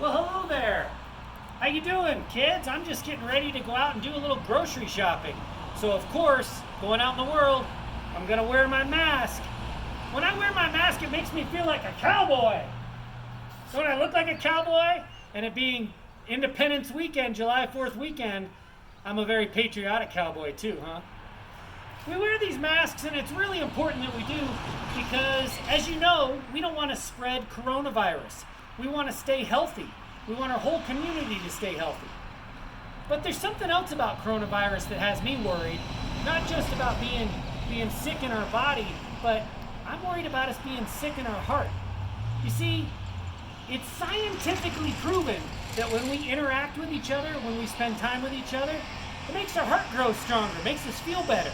Well, hello there. How you doing, kids? I'm just getting ready to go out and do a little grocery shopping. So, of course, going out in the world, I'm going to wear my mask. When I wear my mask, it makes me feel like a cowboy. Don't I look like a cowboy? And it being Independence Weekend, July 4th weekend, I'm a very patriotic cowboy too, huh? We wear these masks, and it's really important that we do because, as you know, we don't want to spread coronavirus. We want to stay healthy. We want our whole community to stay healthy. But there's something else about coronavirus that has me worried, not just about being sick in our body, but I'm worried about us being sick in our heart. You see, it's scientifically proven that when we interact with each other, when we spend time with each other, it makes our heart grow stronger, makes us feel better.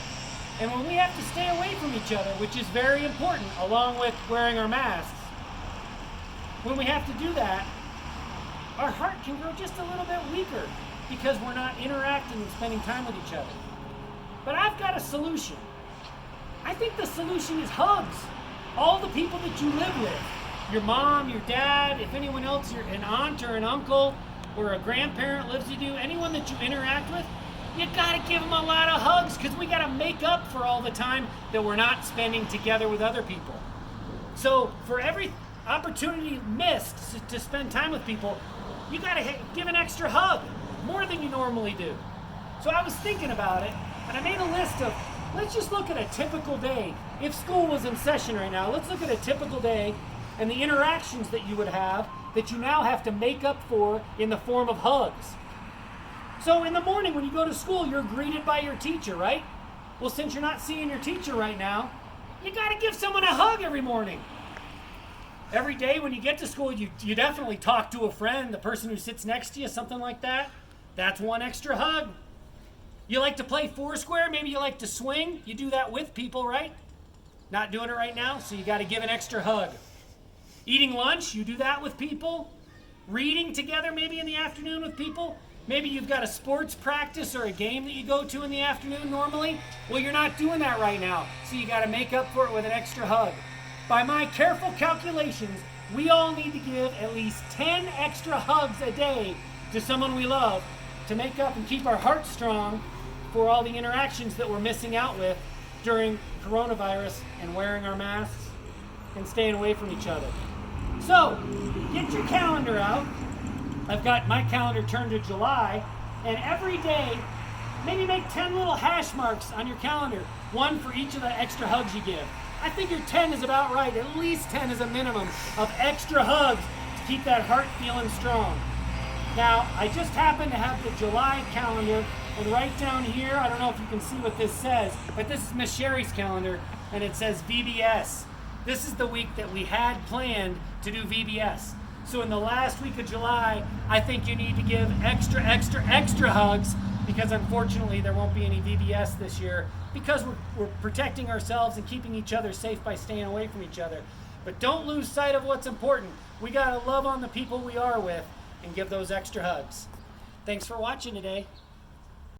And when we have to stay away from each other, which is very important, along with wearing our masks, when we have to do that, our heart can grow just a little bit weaker because we're not interacting and spending time with each other. But I've got a solution. I think the solution is hugs. All the people that you live with, your mom, your dad, if anyone else, an aunt or an uncle or a grandparent lives with you, anyone that you interact with, you gotta give them a lot of hugs because we gotta make up for all the time that we're not spending together with other people. So for every opportunity missed to spend time with people, you gotta give an extra hug, more than you normally do. So I was thinking about it, and I made a list of, let's just look at a typical day. If school was in session right now, let's look at a typical day and the interactions that you would have that you now have to make up for in the form of hugs. So in the morning when you go to school, you're greeted by your teacher, right? Well, since you're not seeing your teacher right now, you gotta give someone a hug every morning. Every day when you get to school, you definitely talk to a friend, the person who sits next to you, something like that. That's one extra hug. You like to play foursquare? Maybe you like to swing? You do that with people, right? Not doing it right now, so you got to give an extra hug. Eating lunch? You do that with people. Reading together maybe in the afternoon with people. Maybe you've got a sports practice or a game that you go to in the afternoon normally. Well, you're not doing that right now, so you got to make up for it with an extra hug. By my careful calculations, we all need to give at least 10 extra hugs a day to someone we love to make up and keep our hearts strong for all the interactions that we're missing out with during coronavirus and wearing our masks and staying away from each other. So, get your calendar out. I've got my calendar turned to July, and every day, maybe make 10 little hash marks on your calendar, one for each of the extra hugs you give. I figure 10 is about right. At least 10 is a minimum of extra hugs to keep that heart feeling strong. Now, I just happen to have the July calendar, and right down here, I don't know if you can see what this says, but this is Miss Sherry's calendar, and it says VBS. This is the week that we had planned to do VBS. So in the last week of July, I think you need to give extra hugs because unfortunately there won't be any VBS this year because we're protecting ourselves and keeping each other safe by staying away from each other. But don't lose sight of what's important. We gotta love on the people we are with and give those extra hugs. Thanks for watching today.